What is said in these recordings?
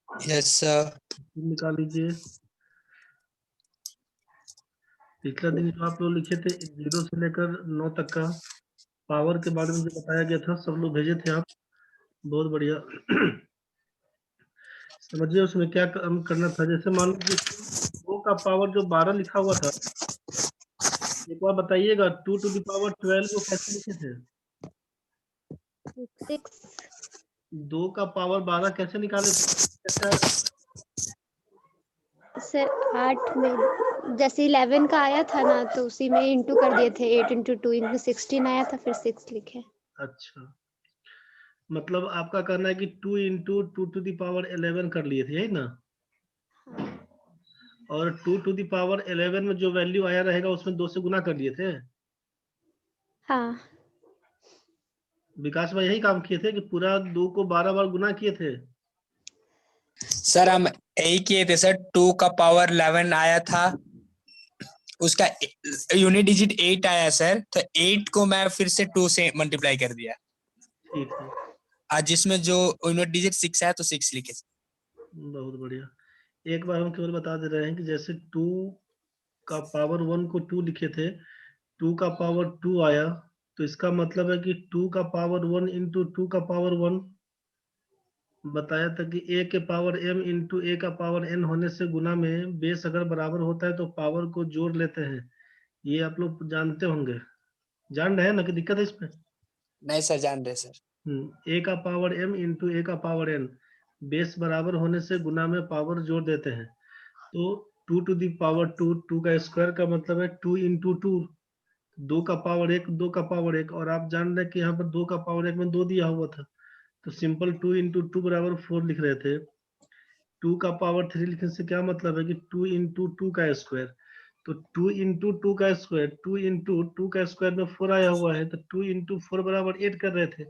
Yes sir. निकाल लीजिए। पिछला दिन जो आप लोग लिखे थे 0 से लेकर 9 तक का पावर के बारे में जो बताया गया था, सब लोग भेजे थे आप। बहुत बढ़िया। समझिए उसमें क्या काम करना था। जैसे मान लीजिए 2 का पावर जो 12 लिखा हुआ था, एक बार बताइएगा 2 टू द पावर 12 को कैसे लिखे थे? 2 का पावर 12 कैसे निकाले थे? सर 8 में जैसे 11 का आया था ना, तो उसी में इंटू कर दिए थे। 8 इंटू 2 इंटू 16 आया था, फिर 6 लिखे। अच्छा, मतलब आपका कहना है कि 2 इंटू 2 टू द पावर 11 कर लिए थे, है ना? और 2 टू द पावर 11 में जो वैल्यू आया रहेगा उसमें 2 से गुना कर लिए थे। हाँ विकास भाई यही काम किए थे कि पूरा 2 को 12 बार गुना किए थे? सर हम यही किए थे सर। 2 का पावर 11 आया था, उसका यूनिट डिजिट 8 आया सर, तो 8 को मैं फिर से 2 से मल्टीप्लाई कर दिया। ठीक है, आज जिसमें जो यूनिट डिजिट 6 आया तो 6 लिखे। बहुत बढ़िया। एक बार हम केवल बता दे रहे हैं कि जैसे 2 का पावर 1 को 2 लिखे थे, 2 का पावर 2 आया, तो इसका मतलब है कि 2 का पावर 1 इंटू 2 का पावर 1। बताया था कि a के पावर m इंटू a का पावर n होने से गुना में बेस अगर बराबर होता है तो पावर को जोड़ लेते हैं। ये आप लोग जानते होंगे, जान रहे हैं ना कि दिक्कत है इसमें? नहीं सर, जान रहे सर। a का पावर m इंटू a का पावर n, बेस बराबर होने से गुना में पावर जोड़ देते हैं। तो 2 टू दी पावर 2, 2 का स्क्वायर का मतलब है 2 इंटू 2, 2 का पावर 1, 2 का पावर 1, और आप जान रहे हैं कि यहाँ पर 2 का पावर 1 में 2 दिया हुआ था, तो सिंपल 2 इंटू 2 बराबर 4 लिख रहे थे। 2 का पावर 3 लिखने से क्या मतलब है कि 2 इंटू 2 का स्क्वायर, तो 2 इंटू 2 का स्क्वायर, 2 इंटू 2 का स्क्वायर में 4 आया हुआ है, तो 2 इंटू 4 बराबर 8 कर रहे थे।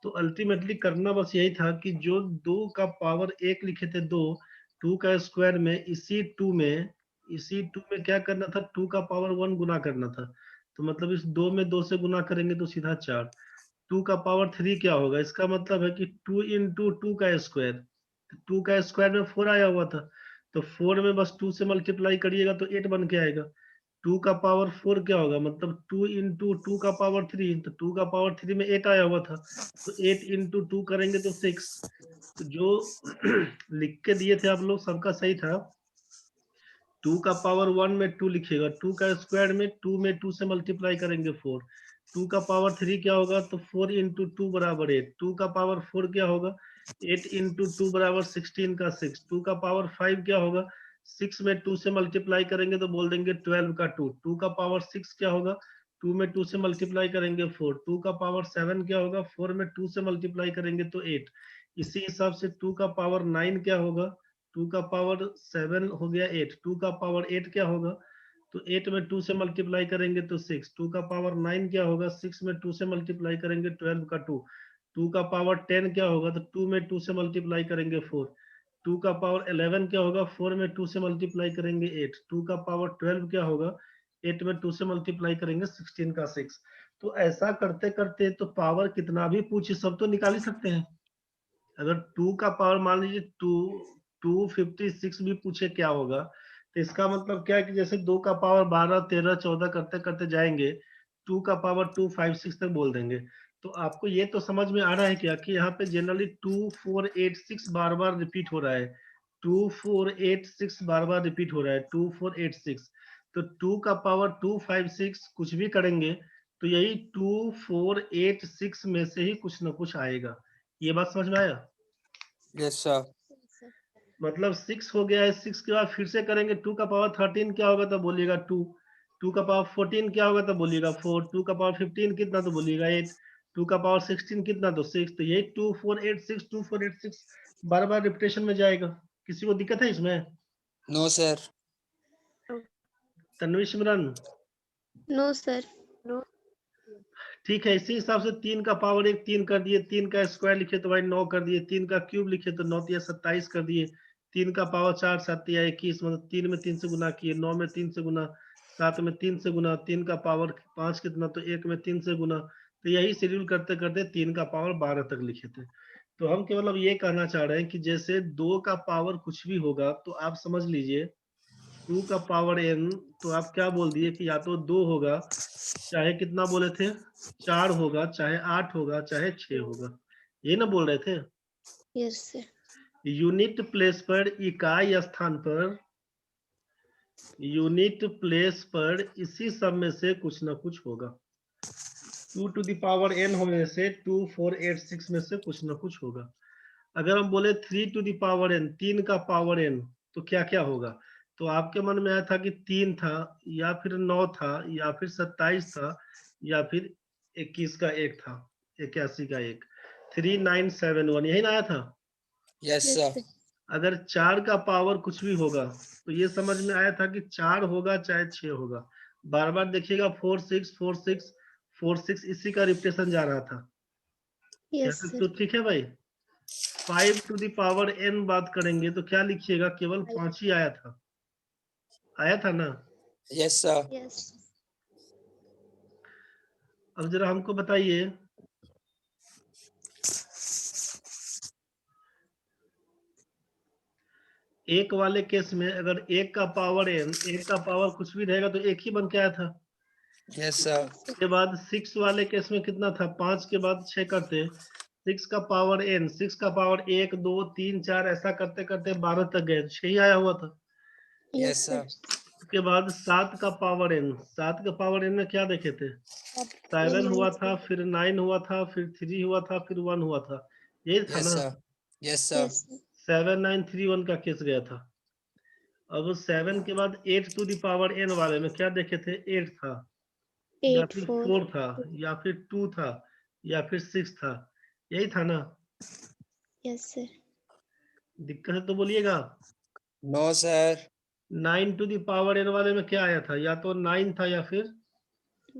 तो अल्टीमेटली करना बस यही था कि जो 2 का पावर 1 लिखे थे, 2 का स्क्वायर में इसी 2 में क्या करना था, 2 का पावर 1 गुना करना था। तो मतलब इस 2 में 2 से गुना करेंगे तो सीधा 4। 2 का पावर 3 क्या होगा, इसका मतलब है कि 2 इंटू 2 का स्क्वायर, 2 का स्क्वायर में 4 आया हुआ था, तो 4 में बस 2 से मल्टीप्लाई करिएगा तो 8 बन के आएगा। 2 का पावर 4 क्या होगा, मतलब 2 इंटू 2 का पावर 3, तो 2 का पावर 3 में 8 आया हुआ था, तो 8 इंटू 2 करेंगे तो 6। तो जो लिख के दिए थे आप लोग सबका सही था। 2 का पावर 1 में 2 लिखिएगा, 2 का स्क्वायर में 2 में 2 से मल्टीप्लाई करेंगे 4। 2 का पावर 3 क्या होगा, तो 4 इंटू 2 बराबर 8। 2 का पावर 4 क्या होगा, 8 इंटू 2 बराबर 16 का 6। 2 का पावर 5 क्या होगा, 6 में 2 से मल्टीप्लाई करेंगे तो बोल देंगे 12 का 2। 2 का पावर 6 क्या होगा, 2 में 2 से मल्टीप्लाई करेंगे 4। 2 का पावर 7 क्या होगा, 4 में 2 से मल्टीप्लाई करेंगे तो 8। इसी हिसाब से 2 का पावर 9 क्या होगा, 2 का पावर 7 हो गया 8। 2 का पावर 8 क्या होगा, तो 8 में 2 से मल्टीप्लाई करेंगे तो 6। 2 का पावर 9 क्या होगा, 6 में 2 से मल्टीप्लाई करेंगे 12 का 2। 2 का पावर 10 क्या होगा, तो 2 में 2 से मल्टीप्लाई करेंगे 4। 2 का पावर 11 क्या होगा, 4 में 2 से मल्टीप्लाई करेंगे 8। 2 का पावर 12 क्या होगा, 8 में 2 से मल्टीप्लाई करेंगे 16 का 6। तो ऐसा करते करते तो पावर कितना भी पूछे सब तो निकाल ही सकते हैं। अगर 2 का पावर मान लीजिए 256 भी पूछे क्या होगा, तो इसका मतलब क्या है कि जैसे 2 का पावर 12, 13, 14 करते करते जाएंगे, 2 का पावर 256 तक बोल देंगे। तो आपको ये तो समझ में आ रहा है क्या कि यहाँ पे जनरली 2486 बार बार रिपीट हो रहा है। 2486 बार बार रिपीट हो रहा है, 2486। तो 2 का पावर 256 कुछ भी करेंगे तो यही 2486 में से ही कुछ ना कुछ आएगा। ये बात समझ में आया? Yes sir. मतलब 6 हो गया है, 6 के बाद फिर से करेंगे 2 का पावर 13 क्या होगा तो बोलिएगा 2। 2 का पावर 14 क्या होगा तो बोलिएगा 4। 2 का पावर 15 कितना तो बोलिएगा 8। 2 का पावर 16 कितना तो 6। तो यही 2486 बार बार रिपीटेशन में जाएगा। किसी को दिक्कत है इसमें? No sir. Tanvi Simran? No sir. ठीक है, इसी हिसाब से 3 का पावर 1 3 कर दिए, 3 का स्क्वायर लिखे तो भाई 9 कर दिए, 3 का क्यूब लिखे तो 9 या 27 कर दिए। 3 का पावर 4 7 या 21, मतलब 3 में 3 से गुना किए, 9 में 3 से गुना, 7 में 3 से गुना, 3 का पावर 5 कितना तो 1 में 3 से गुना। तो यही शेड्यूल करते करते 3 का पावर 12 तक लिखे थे। तो हम केवल अब ये कहना चाह रहे हैं कि जैसे 2 का पावर कुछ भी होगा तो आप समझ लीजिए 2 का पावर n, तो आप क्या बोल दिए कि या तो 2 होगा, चाहे कितना बोले थे 4 होगा, चाहे 8 होगा, चाहे 6 होगा, ये ना बोल रहे थे। Yes sir. यूनिट प्लेस पर, इकाई स्थान पर, यूनिट प्लेस पर इसी सब में से कुछ ना कुछ होगा। 2 टू द पावर n होने से 2 4 8 6 में से कुछ ना कुछ होगा। अगर हम बोले 3 टू द पावर n, 3 का पावर n, तो क्या क्या होगा? तो आपके मन में आया था कि 3 था, या फिर 9 था, या फिर 27 था, या फिर 21 का 1 था, 81 का 1, 3971, यही ना आया था। Yes yes sir. सर। अगर 4 का पावर कुछ भी होगा तो ये समझ में आया था कि 4 होगा चाहे 6 होगा। बार बार देखिएगा 4 6 4 6 4 6, इसी का रिपीटेशन जा रहा था। यस यहाँ तक सर। तो ठीक है भाई। 5 टू द पावर n बात करेंगे तो क्या लिखिएगा, केवल 5 ही आया था, आया था ना। Yes sir. यस। अब जरा हमको बताइए, एक वाले केस में अगर 1 का पावर n, 1 का पावर कुछ भी रहेगा तो 1 ही बन के आया था। Yes sir. उसके बाद 6 वाले केस में कितना था, 5 के बाद 6 करते, 6 का पावर n, 6 का पावर 1 2 3 4 ऐसा करते करते 12 तक गए, 6 ही आया हुआ था। Yes yes sir. सर। उसके बाद 7 का पावर n, 7 का पावर n में क्या देखे थे, 7 हुआ था, फिर 9 हुआ था, फिर 3 हुआ था, फिर 1 हुआ था, यही था यस ना। Sir. Yes sir. Yes sir. 7 9 3 1 का केस गया था। अब 7 के बाद 8 टू द पावर n वाले में क्या देखे थे, 8 था, या 8 फिर 4। 4 था, या फिर 2 था, या फिर 6 था, यही था ना। Yes sir. दिक्कत है तो बोलिएगा। No sir. 9 to the power n वाले में क्या आया था, या तो 9 था या फिर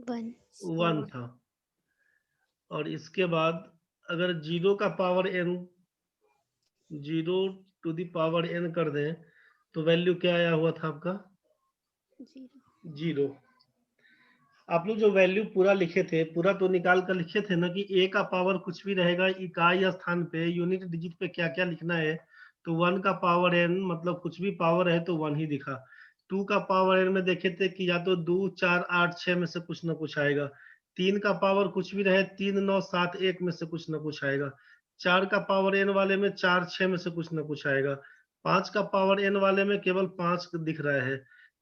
1। 1 था। और इसके बाद अगर 0 का power n, 0 to the power n कर दें तो वैल्यू क्या आया हुआ था आपका, 0। आप लोग जो वैल्यू पूरा लिखे थे, पूरा तो निकाल कर लिखे थे ना कि a का पावर कुछ भी रहेगा, इकाई स्थान पे यूनिट डिजिट पे क्या क्या लिखना है। तो 1 का पावर n मतलब कुछ भी पावर है तो 1 ही दिखा। 2 का पावर n में देखे थे कि या तो 2 4 8 6 में से कुछ ना कुछ आएगा। 3 का पावर कुछ भी रहे, 3 9 7 1 में से कुछ ना कुछ आएगा। 4 का पावर n वाले में 4 6 में से कुछ ना कुछ आएगा। 5 का पावर n वाले में केवल 5 दिख रहा है।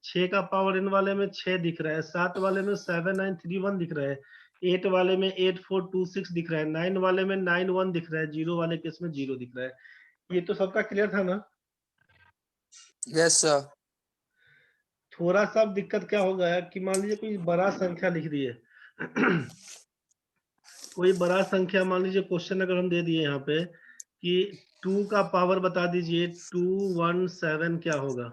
6 का पावर n वाले में 6 दिख रहा है। 7 वाले में 7 9 3 1 दिख रहा है। 8 वाले में 8 4 2 6 दिख रहा है। 9 वाले में 9 1 दिख रहा है। 0 वाले केस में 0 दिख रहा है। ये तो सबका क्लियर था ना। Yes sir. थोड़ा सा दिक्कत क्या हो गया कि मान लीजिए कोई बड़ा संख्या लिख दिए कोई बड़ा संख्या मान लीजिए, क्वेश्चन अगर हम दे दिए यहाँ पे कि 2 का पावर बता दीजिए 217 क्या होगा।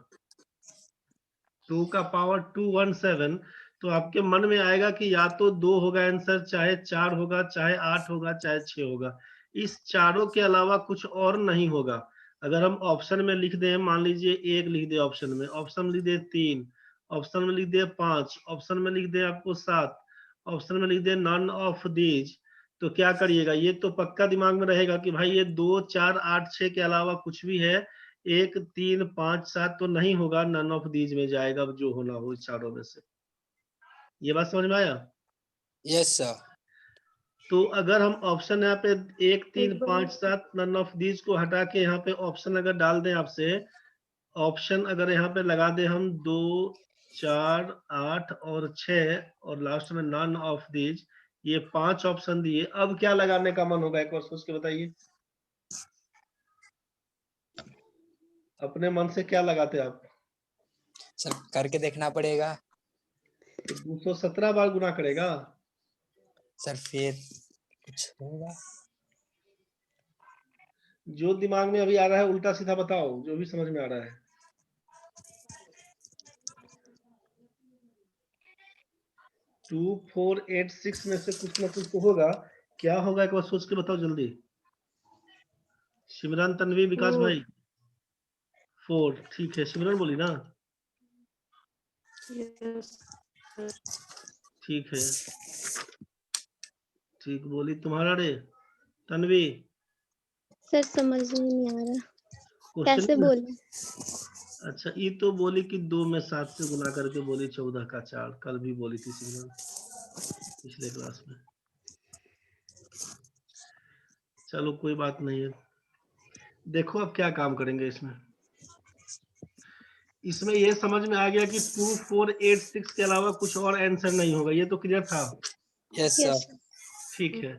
2 का पावर 217, तो आपके मन में आएगा कि या तो 2 होगा आंसर, चाहे 4 होगा, चाहे 8 होगा, चाहे 6 होगा। इस चारों के अलावा कुछ और नहीं होगा। अगर हम ऑप्शन में लिख दें, मान लीजिए 1 लिख दे ऑप्शन में, ऑप्शन में लिख दे 3, ऑप्शन में लिख दे 5, ऑप्शन में लिख दे आपको 7, ऑप्शन में लिख दे नन ऑफ दीज, तो क्या करिएगा, ये तो पक्का दिमाग में रहेगा कि भाई ये 2 4 8 6 के अलावा कुछ भी है, 1 3 5 7 तो नहीं होगा, नन ऑफ दीज में जाएगा, जो होना हो इस चारों में से। ये बात समझ में आया। Yes sir. तो अगर हम ऑप्शन यहाँ पे 1 3 5 7 नन ऑफ दीज को हटा के यहाँ पे ऑप्शन अगर डाल दें आपसे, ऑप्शन अगर यहाँ पे लगा दें हम 2 4 8 और 6 और लास्ट में नन ऑफ दीज, ये 5 ऑप्शन दिए, अब क्या लगाने का मन होगा, एक बार सोच के बताइए। अपने मन से क्या लगाते आप। सर करके देखना पड़ेगा। तो 217 बार गुना करेगा। सर फिर कुछ होगा। जो दिमाग में अभी आ रहा है उल्टा सीधा बताओ, जो भी समझ में आ रहा है। 2 4 8 6 में से कुछ ना कुछ तो होगा। क्या होगा एक बार सोच के बताओ जल्दी। सिमरन, तन्वी, विकास भाई। 4 ठीक है, सिमरन बोली ना। ठीक है, ठीक बोली। तुम्हारा रे तन्वी। सर समझ में नहीं आ रहा, क्वेश्चन कैसे बोले? अच्छा, ये तो बोली कि 2 में 7 से गुना करके बोली 14 का 4, कल भी बोली थी सिमरन पिछले क्लास में। चलो कोई बात नहीं है, देखो अब क्या काम करेंगे इसमें। इसमें ये समझ में आ गया कि 2, 4, 8, 6 के अलावा कुछ और आंसर नहीं होगा, ये तो क्लियर था। Yes yes sir. ठीक है,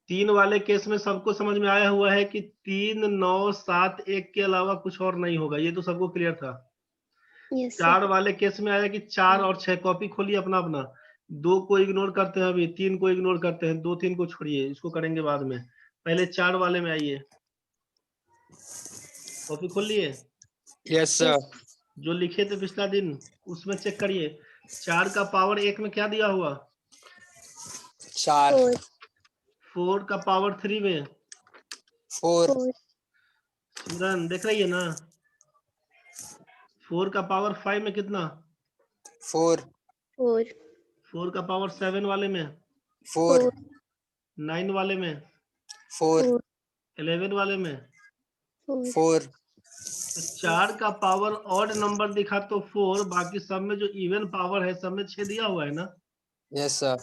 3 वाले केस में सबको समझ में आया हुआ है कि 3, 9, 7, 1 के अलावा कुछ और नहीं होगा, ये तो सबको क्लियर था। Yes 4 sir. वाले केस में आया कि 4 और 6, कॉपी खोलिए अपना अपना, 2 को इग्नोर करते हैं, अभी 3 को इग्नोर करते हैं, 2, 3 को छोड़िए, इसको करेंगे बाद में। पहले 4 वाले में आइए, कॉपी खोल लिए, यस सर। जो लिखे थे पिछला दिन उसमें चेक करिए। 4 का पावर 1 में क्या दिया हुआ? 4। 4 4 का पावर 3 में 4। 4 सिमरन देख रही है ना? 4 का पावर 5 में कितना? 4। 4 4 का पावर 7 वाले में, 4। 9 वाले में, 4। 4 11 वाले में। 4 4। तो 4 का पावर ऑड नंबर दिखा तो 4, बाकी सब में जो इवन पावर है सब में 6 दिया हुआ है ना? Yes sir.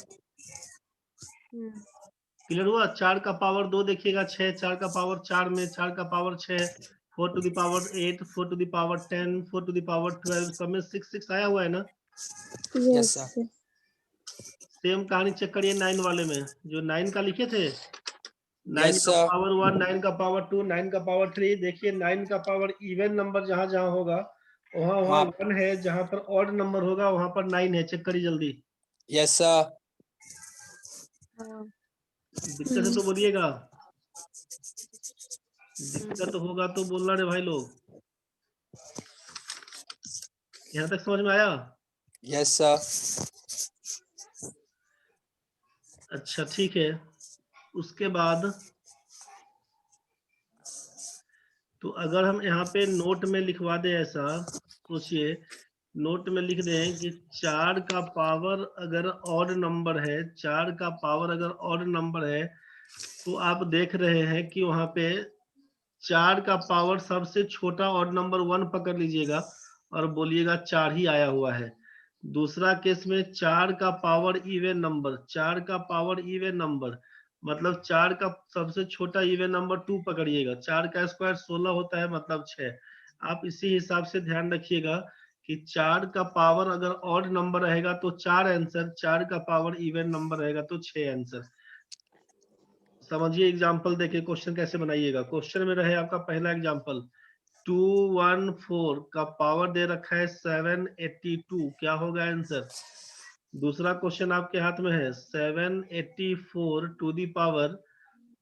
क्लियर हुआ? 4 का पावर 2 देखिएगा 6, 4 का पावर 4 में 4 का power 6, 4 to the power 8, 4 to the power 10, 4 to the power 12, सब में 6 6 आया हुआ है ना? Yes yes sir. सेम कहानी चेक करिए 9 वाले में, जो 9 का लिखे थे, 9 यस का सर। पावर 1, 9 का पावर 2, 9 का पावर 3। देखिए 9 का पावर इवन नंबर जहां जहां होगा वहां वहां 1 है, जहां पर ऑड नंबर होगा वहां पर 9 है, चेक करिए जल्दी। Yes sir. दिक्कत है तो बोलिएगा, दिक्कत होगा तो बोलना रे भाई लोग। यहाँ तक समझ में आया? Yes sir. अच्छा ठीक है, उसके बाद तो अगर हम यहाँ पे नोट में लिखवा दें ऐसा, सोचिए नोट में लिख दें कि 4 का पावर अगर ऑड नंबर है, 4 का पावर अगर ऑड नंबर है, तो आप देख रहे हैं कि वहां पे 4 का पावर सबसे छोटा ऑड नंबर 1 पकड़ लीजिएगा और बोलिएगा 4 ही आया हुआ है। दूसरा केस में 4 का पावर इवन नंबर, 4 का पावर इवन नंबर मतलब 4 का सबसे छोटा इवन नंबर 2 पकड़िएगा, 4 का स्क्वायर 16 होता है मतलब 6। आप इसी हिसाब से ध्यान रखिएगा कि 4 का पावर अगर ऑड नंबर रहेगा तो 4 आंसर, 4 का पावर इवन नंबर रहेगा तो 6 आंसर। समझिए एग्जांपल देके क्वेश्चन कैसे बनाइएगा। क्वेश्चन में रहे आपका पहला एग्जांपल, 214 का पावर दे रखा है 782, क्या होगा आंसर? दूसरा क्वेश्चन आपके हाथ में है 784 टू दी पावर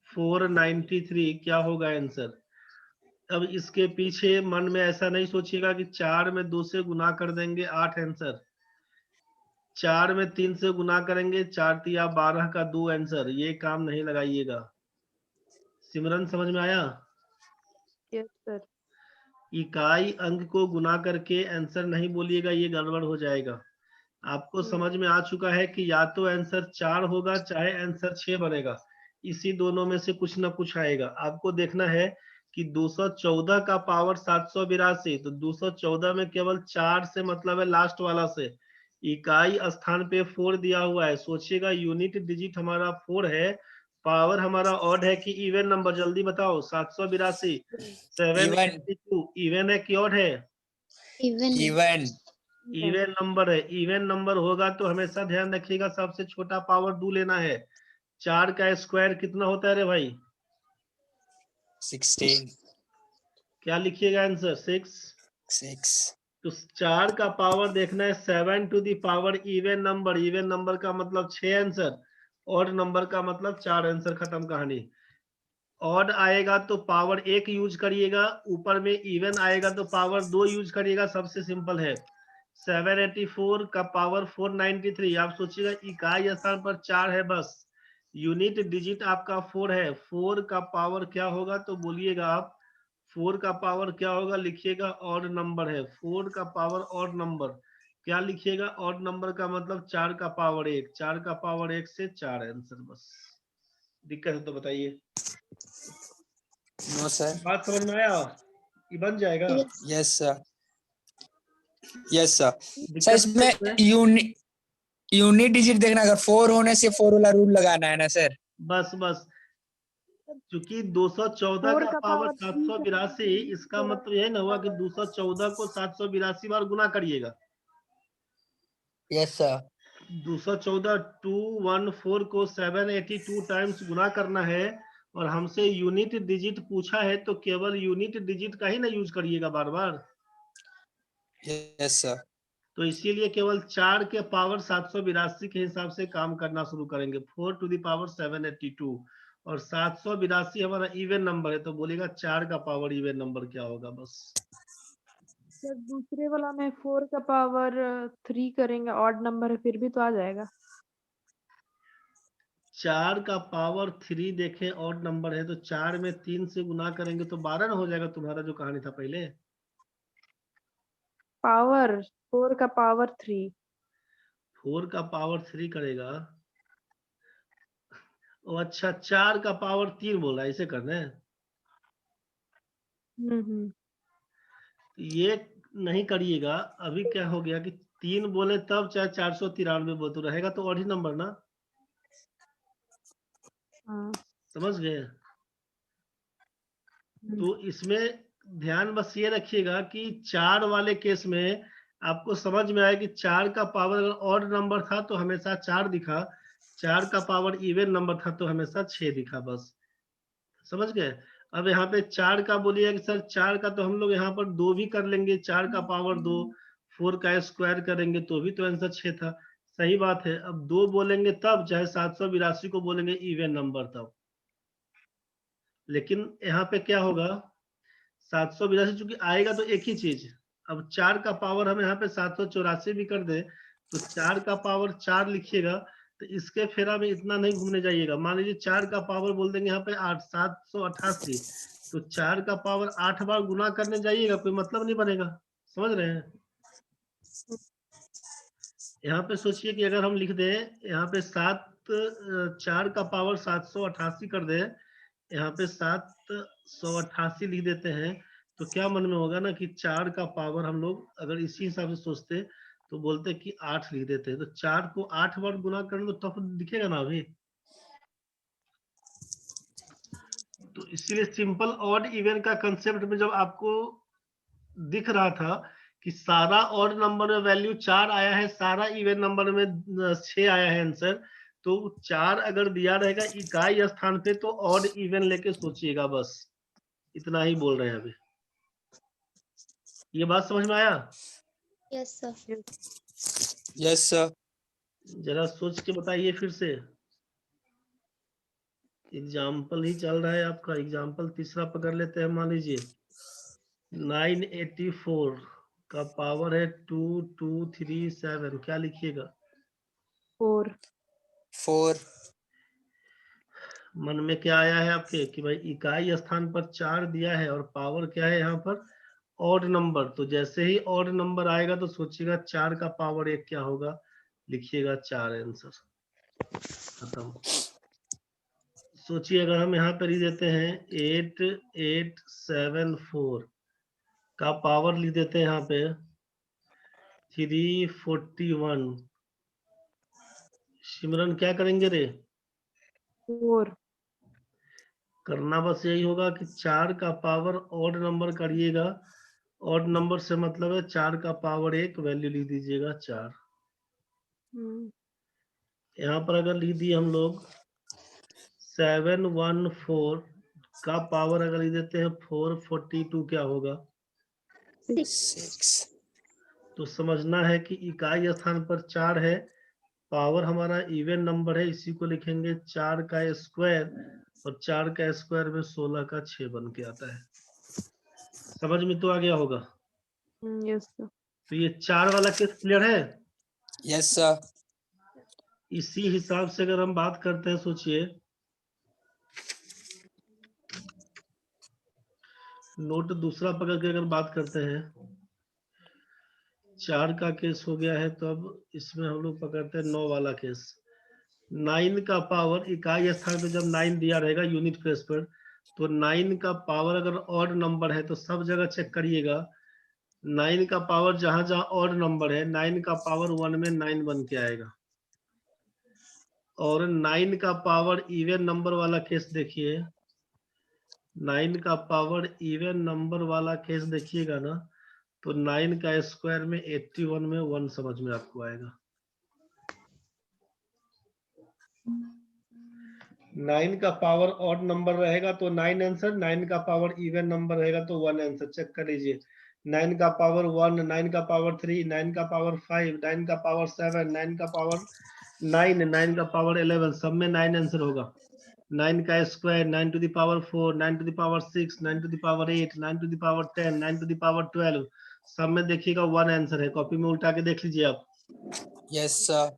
493, क्या होगा आंसर? अब इसके पीछे मन में ऐसा नहीं सोचिएगा कि 4 में 2 से गुना कर देंगे 8 आंसर, 4 में 3 से गुना करेंगे 4 तिया 12 का 2 आंसर, ये काम नहीं लगाइएगा। सिमरन समझ में आया? Yes sir. इकाई अंक को गुना करके आंसर नहीं बोलिएगा, ये गड़बड़ हो जाएगा। आपको समझ में आ चुका है कि या तो आंसर 4 होगा चाहे आंसर 6 बनेगा, इसी दोनों में से कुछ ना कुछ आएगा। आपको देखना है कि 214 का पावर 782, तो 214 में केवल 4 से मतलब है लास्ट वाला से, इकाई स्थान पे 4 दिया हुआ है। सोचिएगा यूनिट डिजिट हमारा 4 है, पावर हमारा ऑड है कि इवन नंबर, जल्दी बताओ। 782 इवन। 782 इवन है कि ऑड है? Even even. इवन नंबर है। इवन नंबर होगा तो हमेशा ध्यान रखिएगा सबसे छोटा पावर 2 लेना है। 4 का स्क्वायर कितना होता है रे भाई? 16। क्या लिखिएगा आंसर? 6। 6। तो 4 का पावर देखना है 7 to the power even number, even number का मतलब 6 आंसर, ऑड नंबर का मतलब 4 आंसर, खत्म कहानी। ऑड आएगा तो पावर 1 यूज करिएगा, ऊपर में इवन आएगा तो पावर 2 यूज करिएगा, सबसे सिंपल है। 784 का पावर 493, आप सोचिएगा इकाई स्थान पर 4 है बस, यूनिट डिजिट आपका 4 है, 4 का पावर क्या होगा तो बोलिएगा आप। 4 का पावर क्या होगा लिखिएगा, ऑड नंबर है। 4 का पावर ऑड नंबर क्या लिखिएगा? ऑड नंबर का मतलब 4 का पावर 1, 4 का पावर 1 से 4 आंसर बस। दिक्कत है तो बताइए। No sir. बात समझ में आया? ये बन जाएगा। Yes. Yes sir, yes sir. Sir दिक्कत इसमें इसमें यूनिट डिजिट देखना, अगर 4 होने से 4 वाला रूल लगाना है ना सर। बस बस, क्योंकि 214 4 का का पावर पावर 782, इसका मतलब यह ना हुआ कि 214 को 782 बार गुना करिएगा। Yes sir. 214 214 को 782 टाइम्स गुना करना है, और हमसे यूनिट डिजिट पूछा है, तो केवल यूनिट डिजिट का ही ना यूज करिएगा बार बार। Yes sir. तो इसीलिए केवल 4 के पावर 782 के हिसाब से काम करना शुरू करेंगे। 4 टू द पावर 782, और 782 हमारा इवन नंबर है, तो बोलेगा 4 का पावर इवन नंबर क्या होगा बस। सर दूसरे वाला में 4 का पावर 3 करेंगे, ऑड नंबर है फिर भी तो आ जाएगा। 4 का पावर 3 देखें ऑड नंबर है, तो 4 में 3 से गुना करेंगे तो 12 ना हो जाएगा, तुम्हारा जो कहानी था पहले। पावर 4 का पावर 3। 4 का पावर 3 करेगा। ओ अच्छा, 4 का पावर 3 बोल रहा है, इसे करना है। हम्म। ये नहीं करिएगा। अभी क्या हो गया कि 3 बोले तब, चाहे 493 बोले तो रहेगा तो ऑड ही नंबर ना। हाँ। समझ गए? हम्म। तो इसमें ध्यान बस ये रखिएगा कि 4 वाले केस में आपको समझ में आया कि 4 का पावर अगर ऑड नंबर था तो हमेशा 4 दिखा, 4 का पावर इवन नंबर था तो हमेशा 6 दिखा बस। समझ गए? अब यहाँ पे 4 का बोलिए कि सर 4 का तो हम लोग यहाँ पर 2 भी कर लेंगे, 4 का पावर 2, 4 का स्क्वायर करेंगे तो भी तो आंसर 6 था। सही बात है। अब 2 बोलेंगे तब, चाहे 782 को बोलेंगे इवन नंबर तब। लेकिन यहाँ पे क्या होगा, 782 चूंकि आएगा तो एक ही चीज। अब 4 का पावर हम यहाँ पे 784 भी कर दे, तो 4 का पावर 4 लिखिएगा, तो इसके फेरा में इतना नहीं घूमने जाइएगा। मान लीजिए 4 का पावर बोल देंगे यहाँ पे 8 788, तो 4 का पावर 8 बार गुना करने जाइएगा, कोई मतलब नहीं बनेगा। समझ रहे हैं? यहाँ पे सोचिए कि अगर हम लिख दें यहाँ पे 4 का पावर 788 कर दे, यहाँ पे 788 लिख देते हैं, तो क्या मन में होगा ना कि 4 का पावर हम लोग अगर इसी हिसाब से सोचते तो बोलते कि 8 लिख देते हैं। तो 4 को 8 बार गुना करें तो टफ दिखेगा ना अभी। तो इसीलिए सिंपल ऑड इवन का कंसेप्ट में जब आपको दिख रहा था कि सारा ऑड नंबर में वैल्यू 4 आया है, सारा इवन नंबर में 6 आया है आंसर, तो 4 अगर दिया रहेगा इकाई स्थान पे तो ऑड इवन लेके सोचिएगा बस। इतना ही बोल रहे हैं अभी। ये बात समझ में आया? Yes, sir. Yes sir. जरा सोच के बताइए फिर से। एग्जाम्पल ही चल रहा है आपका। एग्जाम्पल तीसरा पकड़ लेते हैं। मान लीजिए 984 का पावर है 2237, क्या लिखिएगा? 4। 4। मन में क्या आया है आपके कि भाई इकाई स्थान पर 4 दिया है और पावर क्या है यहाँ पर? Odd number. तो जैसे ही ऑड नंबर आएगा तो सोचिएगा 4 का पावर 1 क्या होगा, लिखिएगा 4 आंसर। खत्म। सोचिए अगर हम यहाँ पर ही देते हैं 8874 का पावर लिख देते हैं यहाँ पे 341, सिमरन क्या करेंगे रे? 4। करना बस यही होगा कि 4 का पावर ऑड नंबर करिएगा। ऑड नंबर से मतलब है 4 का पावर 1, वैल्यू लिख दीजिएगा 4। यहाँ पर अगर लिख दिए हम लोग 714 का पावर अगर लिख देते हैं 442, क्या होगा? 6। तो समझना है कि इकाई स्थान पर 4 है, पावर हमारा इवन नंबर है, इसी को लिखेंगे 4 का स्क्वायर, और 4 का स्क्वायर में 16 का 6 बन के आता है। समझ में तो आ गया होगा। Yes sir. तो ये 4 वाला केस क्लियर है। Yes sir. इसी हिसाब से अगर हम बात करते हैं, सोचिए नोट दूसरा पकड़ के अगर बात करते हैं, 4 का केस हो गया है, तो अब इसमें हम लोग पकड़ते हैं 9 वाला केस। 9 का पावर इकाई स्थान पे जब 9 दिया रहेगा यूनिट प्लेस पर, तो 9 का पावर अगर ऑड नंबर है तो सब जगह चेक करिएगा, 9 का पावर जहां जहां ऑड नंबर है 9 का पावर 1 में 9 बन के आएगा। और 9 का पावर इवन नंबर वाला केस देखिए, 9 का पावर इवन नंबर वाला केस देखिएगा ना, तो 9 का स्क्वायर में 81 में 1 समझ में आपको आएगा। 9 का पावर ऑड नंबर रहेगा तो 9 आंसर, 9 का पावर इवन नंबर रहेगा तो 1 आंसर। चेक कर लीजिए, 9 का पावर 1, 9 का पावर 3, 9 का पावर 5, 9 का पावर 7, 9 का पावर 9, 9 का पावर 11, सब में 9 आंसर होगा। 9 का square 9 to the power 4, 9 to the power 6, 9 to the power 8, 9 to the power 10, 9 to the power 12, सब में देखिएगा 1 आंसर है। कॉपी में उल्टा के देख लीजिए आप। Yes sir.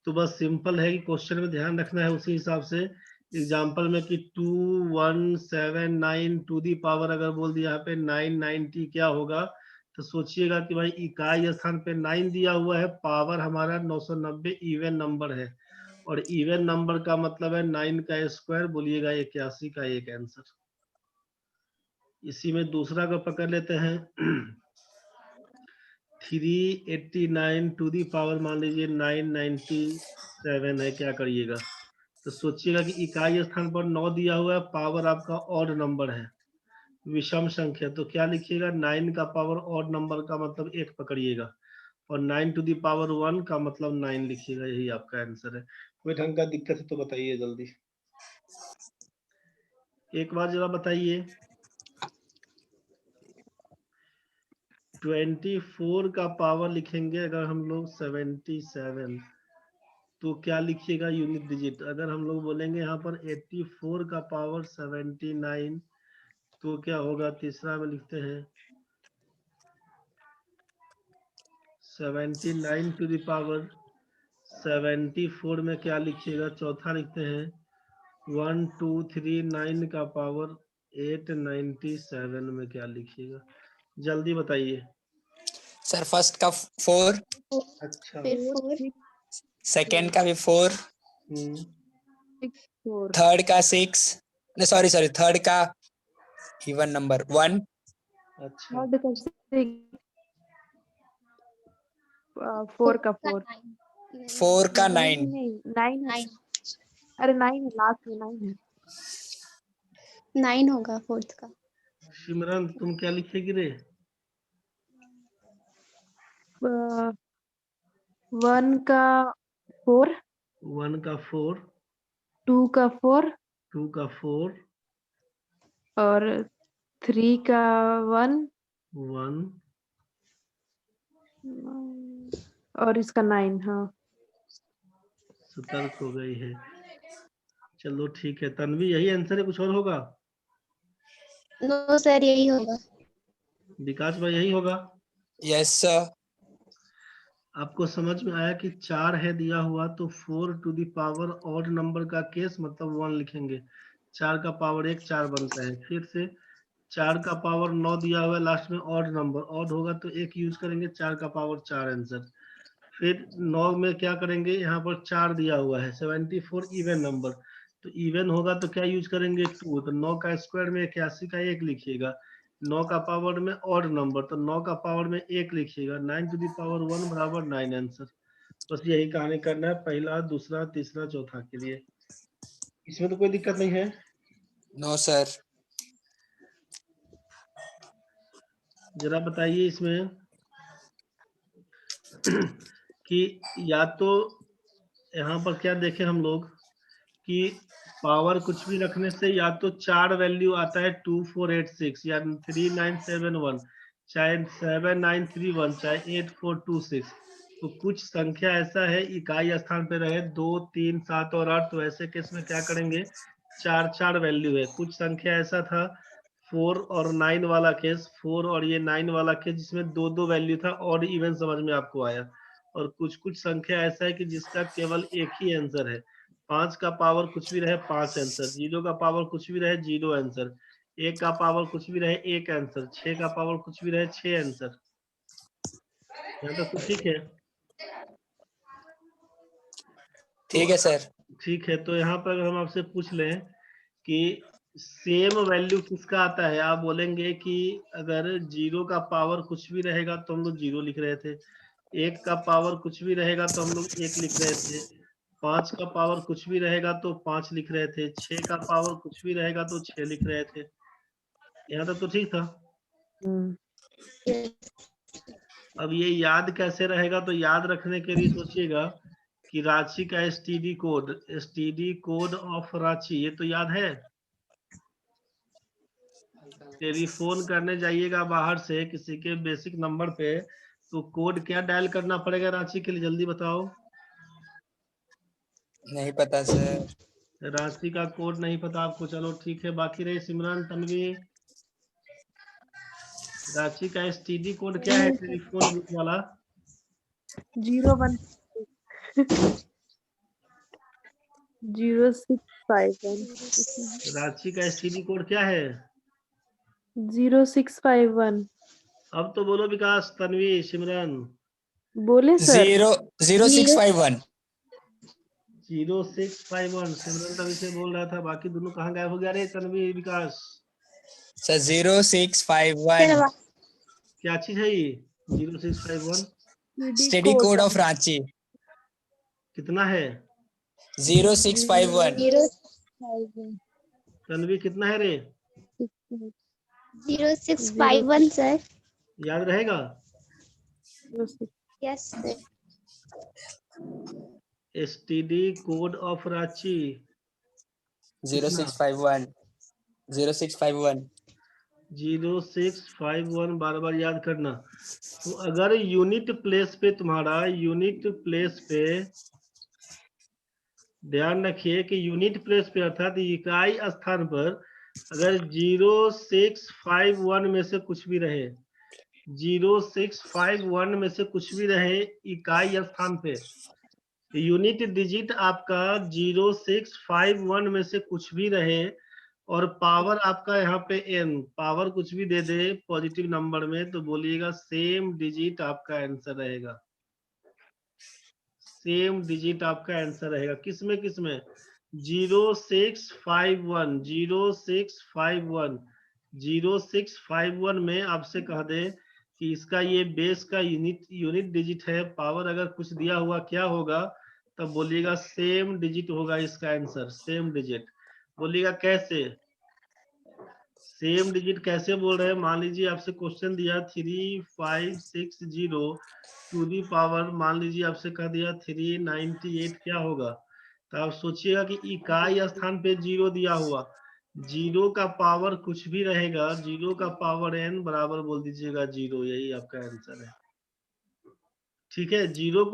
तो बस सिंपल है कि क्वेश्चन में ध्यान रखना है उसी हिसाब से। एग्जाम्पल में कि 2179 टू दी पावर अगर बोल दिया यहाँ पे 990 क्या होगा, तो सोचिएगा कि भाई इकाई स्थान पे 9 दिया हुआ है, पावर हमारा 990 इवन नंबर है, और इवन नंबर का मतलब है 9 का स्क्वायर, बोलिएगा 81 का एक आंसर। इसी में दूसरा को पकड़ लेते हैं 389 टू दी पावर मान लीजिए 997 है, क्या करिएगा, तो सोचिएगा कि इकाई स्थान पर 9 दिया हुआ है, पावर आपका ऑड नंबर है, विषम संख्या, तो क्या लिखिएगा, 9 का पावर ऑड नंबर का मतलब 1 पकड़िएगा, और 9 टू दी पावर 1 का मतलब 9 लिखिएगा, यही आपका आंसर है। कोई ढंग का दिक्कत है तो बताइए जल्दी। एक बार जरा बताइए, 24 का पावर लिखेंगे अगर हम लोग 77, तो क्या लिखिएगा यूनिट डिजिट। अगर हम लोग बोलेंगे यहाँ पर 84 का पावर 79, तो क्या होगा, तीसरा में लिखते हैं 79 टू द पावर 74 में क्या लिखिएगा, चौथा लिखते हैं 1239 का पावर 897 में क्या लिखिएगा, जल्दी बताइए। सर फर्स्ट का 4, अच्छा, फिर 4, सेकंड का भी 4, हम्म, 4 थर्ड का 6, नहीं सॉरी थर्ड का इवन नंबर 1, अच्छा, थर्ड का 4 का 4 4 का 9, नहीं 9 है। अरे 9 है, लास्ट में 9 है। 9 होगा फोर्थ का। सिमरन तुम क्या लिखेगी रे? 1 का 4, 1 का 4, 2 का 4 2 का 4, और 3 का 1 1, और इसका 9। हाँ सतर्क हो गई है। चलो ठीक है, तन्वी यही आंसर है, कुछ और होगा? नो सर, यही होगा। विकास भाई यही होगा? Yes sir. आपको समझ में आया कि 4 है दिया हुआ, तो 4 to the power odd number का केस मतलब 1 लिखेंगे, 4 का पावर 1 4 बनता है। फिर से 4 का पावर 9 दिया हुआ है, लास्ट में ऑड नंबर, ऑड होगा तो 1 यूज करेंगे, 4 का पावर 4 आंसर। फिर 9 में क्या करेंगे, यहाँ पर 4 दिया हुआ है, 74 इवन नंबर, तो इवन होगा तो क्या यूज करेंगे, 2, तो 9 का स्क्वायर में 81 का 1 लिखिएगा, 9 का पावर में ऑड नंबर, तो 9 का पावर में 1 लिखिएगा, 9 टू द पावर 1 बराबर 9 आंसर। बस यही कहानी करना है, पहला दूसरा तीसरा चौथा के लिए। इसमें तो कोई दिक्कत नहीं है? No sir. जरा बताइए इसमें कि या तो यहाँ पर क्या देखें हम लोग कि पावर कुछ भी रखने से या तो 4 वैल्यू आता है 2486 या 3971, चाहे 7931, चाहे 8426, तो कुछ संख्या ऐसा है इकाई स्थान पे रहे 2, 3, 7 और 8, तो ऐसे केस में क्या करेंगे, 4 वैल्यू है। कुछ संख्या ऐसा था 4 और 9 वाला केस, 4 और ये 9 वाला केस जिसमें 2 वैल्यू था, और इवन समझ में आपको आया। और कुछ संख्या ऐसा है कि जिसका केवल एक ही आंसर है, 5 का पावर कुछ भी रहे 5 आंसर, 0 का पावर कुछ भी रहे 0 आंसर, 1 का पावर कुछ भी रहे 1 आंसर, 6 का पावर कुछ भी रहे 6 आंसर। यहाँ तक तो ठीक है? ठीक है सर। ठीक है, तो यहाँ पर अगर हम आपसे पूछ लें कि सेम वैल्यू किसका आता है? आप बोलेंगे कि अगर 0 का पावर कुछ भी रहेगा तो हम लोग 0 लिख रहे थे, 1 का पावर कुछ भी रहेगा तो हम लोग 1 लिख रहे थे, 5 का पावर कुछ भी रहेगा तो 5 लिख रहे थे, 6 का पावर कुछ भी रहेगा तो 6 लिख रहे थे। यहाँ तक तो ठीक था। अब ये याद कैसे रहेगा? तो याद रखने के लिए सोचिएगा कि रांची का एसटीडी कोड ऑफ रांची, ये तो याद है। टेलीफोन करने जाइएगा बाहर से किसी के बेसिक नंबर पे, तो कोड क्या डायल करना पड़ेगा रांची के लिए, जल्दी बताओ। नहीं पता सर। रांची का कोड नहीं पता आपको, चलो ठीक है। बाकी रही सिमरन, तन्वी, रांची का एसटीडी कोड क्या है टेलीफोन बुक वाला? 01 0651 रांची का एसटीडी कोड क्या है? 0651 अब तो बोलो विकास, तन्वी, सिमरन। बोले सर 0651 0651। सिमरन तभी से बोल रहा था, बाकी दोनों कहाँ गायब हो गया रे? तन्वी, विकास, सर 0651 क्या चीज है ये 0651? Study code of Ranchi. कितना है? 0651 तन्वी कितना है रे? 0651 सर। याद रहेगा? Yes sir. STD code of Ranchi 0651 0651 0651, बार बार याद करना। तो अगर यूनिट प्लेस पे तुम्हारा, यूनिट प्लेस पे ध्यान रखिए कि यूनिट प्लेस पे अर्थात इकाई स्थान पर अगर 0651 में से कुछ भी रहे, 0651 में से कुछ भी रहे इकाई स्थान पे, यूनिट डिजिट आपका 0651 में से कुछ भी रहे और पावर आपका यहाँ पे n, पावर कुछ भी दे दे पॉजिटिव नंबर में, तो बोलिएगा सेम डिजिट आपका आंसर रहेगा। सेम डिजिट आपका आंसर रहेगा। किसमें 0651 0651 में आपसे कह दे कि इसका ये बेस का यूनिट डिजिट है, पावर अगर कुछ दिया हुआ क्या होगा, तब बोलिएगा सेम डिजिट होगा इसका आंसर, सेम डिजिट। बोलिएगा कैसे सेम डिजिट कैसे बोल रहे हैं? मान लीजिए आपसे क्वेश्चन दिया 3560 टू दी पावर, मान लीजिए आपसे कह दिया 398 क्या होगा? तो आप सोचिएगा कि इकाई स्थान पे 0 दिया हुआ, 0 का पावर कुछ भी रहेगा, 0 का पावर n बराबर बोल दीजिएगा 0, यही आपका आंसर है। ठीक है, 0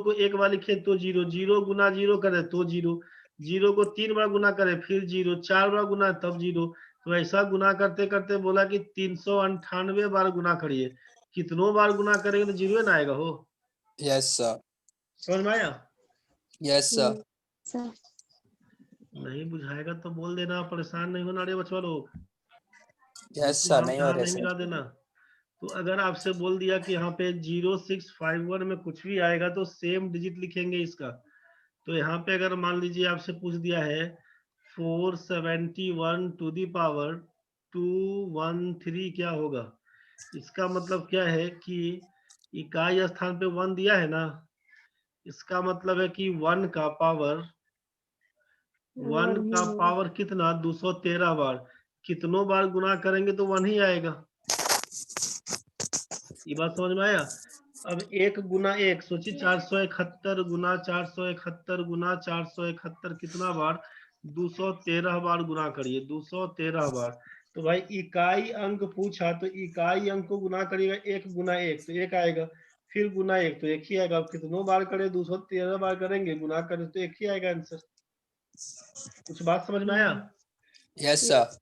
को एक बार लिखे तो 0, 0 गुना 0 करे तो 0, 0 को 3 बार गुना करे फिर 0, 4 बार गुना तब 0। तो ऐसा गुना करते करते बोला कि 398 बार गुना करिए। कितनों बार गुना करेंगे तो 0 ना आएगा हो। Yes sir. समझ में आया? Yes sir. सर नहीं बुझाएगा तो बोल देना, परेशान नहीं होना रे बच्चा लोग। यस सर, नहीं हो रहे नहीं सर। मिला देना। तो अगर आपसे बोल दिया कि यहाँ पे 0651 में कुछ भी आएगा तो सेम डिजिट लिखेंगे इसका। तो यहाँ पे अगर मान लीजिए आपसे पूछ दिया है 471 टू दी पावर 213 क्या होगा? इसका मतलब क्या है कि इकाई स्थान पे 1 दिया है ना, इसका मतलब है कि 1 का पावर कितना? 213 बार। कितनों बार गुना करेंगे तो 1 ही आएगा। ये बात समझ में आया? अब 1 गुना 1 सोचिए, 471 गुना 471 गुना 471 कितना बार? 213 बार गुना करिए, 213 बार। तो भाई इकाई अंक पूछा तो इकाई अंक को गुना करिएगा, 1 गुना 1 तो 1 आएगा, फिर गुना 1 तो 1 ही आएगा। अब कितनों बार करें? 213 बार करेंगे, गुना करें तो 1 ही आएगा आंसर। कुछ बात समझ में आया? Yes sir.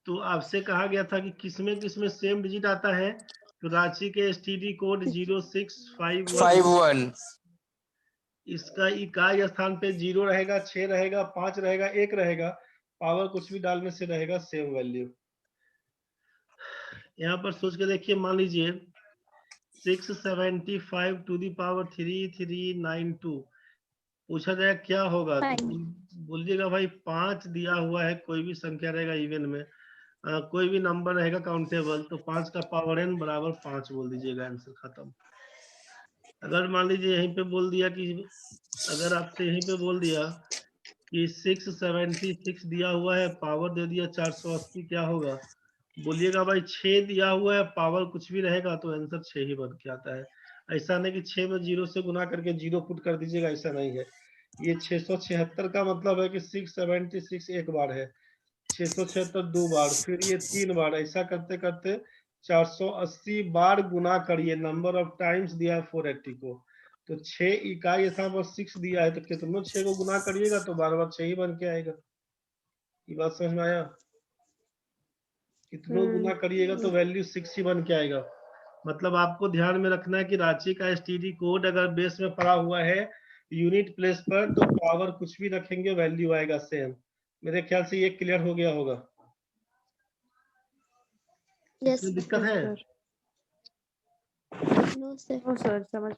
तो आपसे कहा गया था कि किसमें सेम डिजिट आता है, तो रांची के एसटीडी कोड 0651, 51 इसका इकाई स्थान पे 0 रहेगा, 6 रहेगा, 5 रहेगा, 1 रहेगा, पावर कुछ भी डालने से रहेगा सेम वैल्यू। यहाँ पर सोच के देखिए, मान लीजिए 675 टू दी पावर 3392, पूछा जाए क्या होगा तो Fine. बोलिएगा भाई 5 दिया हुआ है, कोई भी संख्या रहेगा इवन में, कोई भी नंबर रहेगा काउंटेबल, तो 5 का पावर n बराबर 5 बोल दीजिएगा, आंसर खत्म। अगर मान लीजिए यहीं पे बोल दिया कि, अगर आपसे यहीं पे बोल दिया कि 676 दिया हुआ है, पावर दे दिया 480, क्या होगा? बोलिएगा भाई 6 दिया हुआ है, पावर कुछ भी रहेगा तो आंसर 6 ही बन के आता है। ऐसा नहीं कि 6 में 0 से गुना करके 0 पुट कर दीजिएगा, ऐसा नहीं है। ये 676 का मतलब है कि 676 एक बार है, 676 2 बार, फिर ये 3 बार, ऐसा करते करते 480 बार गुना करिए। नंबर ऑफ टाइम्स दिया है 480 को, तो 6 इकाई था, बस 6 दिया है, तो कितनों 6 को गुना करिएगा तो बार बार 6 ही बन के आएगा। ये बात समझ में आया? कितनों गुना करिएगा तो वैल्यू 6 ही बन के आएगा। मतलब आपको ध्यान में रखना है कि रांची का एसटीडी कोड अगर बेस में पड़ा हुआ है यूनिट प्लेस पर, तो पावर कुछ भी रखेंगे वैल्यू आएगा सेम। मेरे ख्याल से ये क्लियर हो गया होगा। Yes. इसमें दिक्कत है? No, sir. नो सर समझ।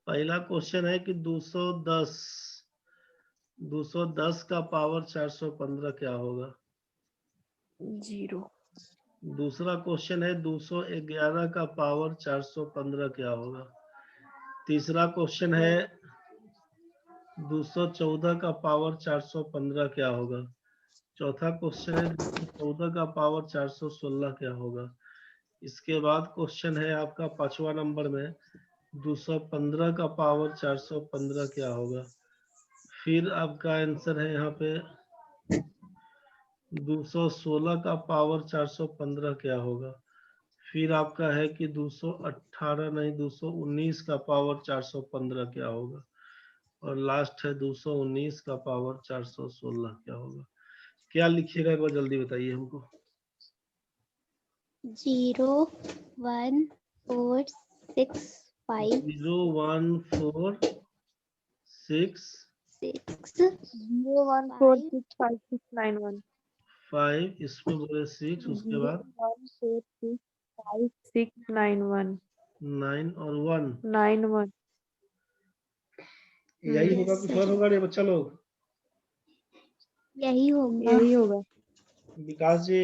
पहला क्वेश्चन है कि 210 का पावर 415 क्या होगा? 0। दूसरा क्वेश्चन है 211 का पावर 415 क्या होगा? तीसरा क्वेश्चन है 214 का पावर 415 क्या होगा? चौथा क्वेश्चन है 214 का पावर 416 क्या होगा? इसके बाद क्वेश्चन है आपका 5वां नंबर में 215 का पावर 415 क्या होगा? फिर आपका आंसर है यहाँ पे 216 का पावर 415 क्या होगा? फिर आपका है कि 218 नहीं 219 का पावर 415 क्या होगा? और लास्ट है 219 का पावर 416 क्या होगा? क्या लिखिएगा एक बार जल्दी बताइए हमको। 0 1 4 6 5 0 1 4 6 6 0 1 4 6 5 6 9 1। 5, इसमें बोले 6, उसके 0 बाद 1 4 6 5 6 9 1 9 और 1। 9 1। यही Yes, होगा कुछ sir. और होगा रे बच्चा लोग? यही होगा। यही होगा। विकास जी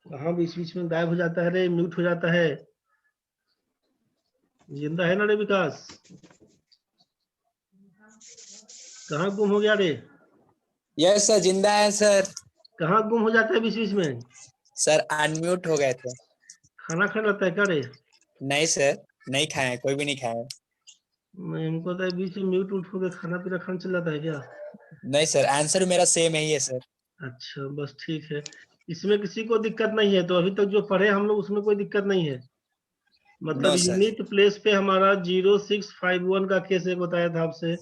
कहाँ बीच बीच में गायब हो जाता है रे, म्यूट हो जाता है। जिंदा है ना रे विकास? कहाँ गुम हो गया रे? यस सर, जिंदा है सर। कहाँ गुम हो जाता है बीच बीच में? सर अनम्यूट हो गए थे। खाना खाने लगता है क्या रे? नहीं सर, नहीं खाए, कोई भी नहीं खाया। नहीं, हमको तो बीच में म्यूट उठ होकर खाना पीना खाने चल जाता है क्या? नहीं सर, आंसर मेरा सेम ही है सर। अच्छा बस ठीक है, इसमें किसी को दिक्कत नहीं है। तो अभी तक जो पढ़े हम लोग उसमें कोई दिक्कत नहीं है। मतलब नो सर। यूनिट प्लेस पे हमारा 0651 का केस एक बताया था आपसे।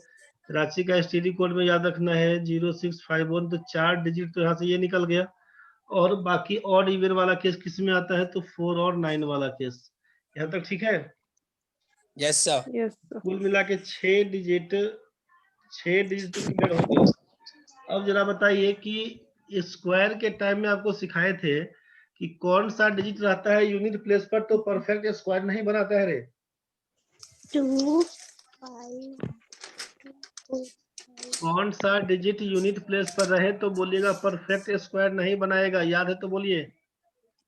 रांची का एसटीडी कोड में याद रखना है 0651, तो 4 डिजिट तो यहाँ से ये निकल गया। और बाकी ऑड इवन वाला केस किस में आता है? तो 4 और 9 वाला केस। यहाँ तक ठीक है? Yes sir. Yes sir. कुल मिला के 6 डिजिट तो क्लियर हो गए। अब जरा बताइए कि स्क्वायर के टाइम में आपको सिखाए थे कि कौन सा डिजिट रहता है यूनिट प्लेस पर तो परफेक्ट स्क्वायर नहीं बनाता है रे? 2 5 कौन सा डिजिट यूनिट प्लेस पर रहे तो बोलिएगा परफेक्ट स्क्वायर नहीं बनाएगा? याद है तो बोलिए।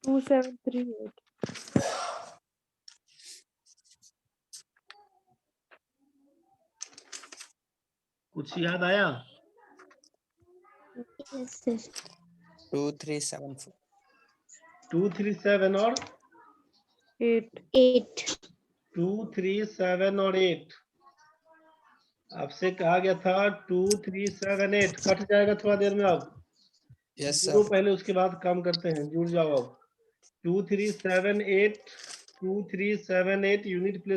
2 7 3 8। कुछ याद आया? Yes, sir. 2 3 7 4। 2 3 7 और 8। 8 2 3 7 और 8। आपसे कहा गया था 2 3 7 8 कट जाएगा थोड़ा देर में। अब यस जुड़ो सर। पहले, उसके बाद काम करते हैं। जुड़ जाओ अब। 2 3 7 8 2 3 7 8 यूनिट प्लेस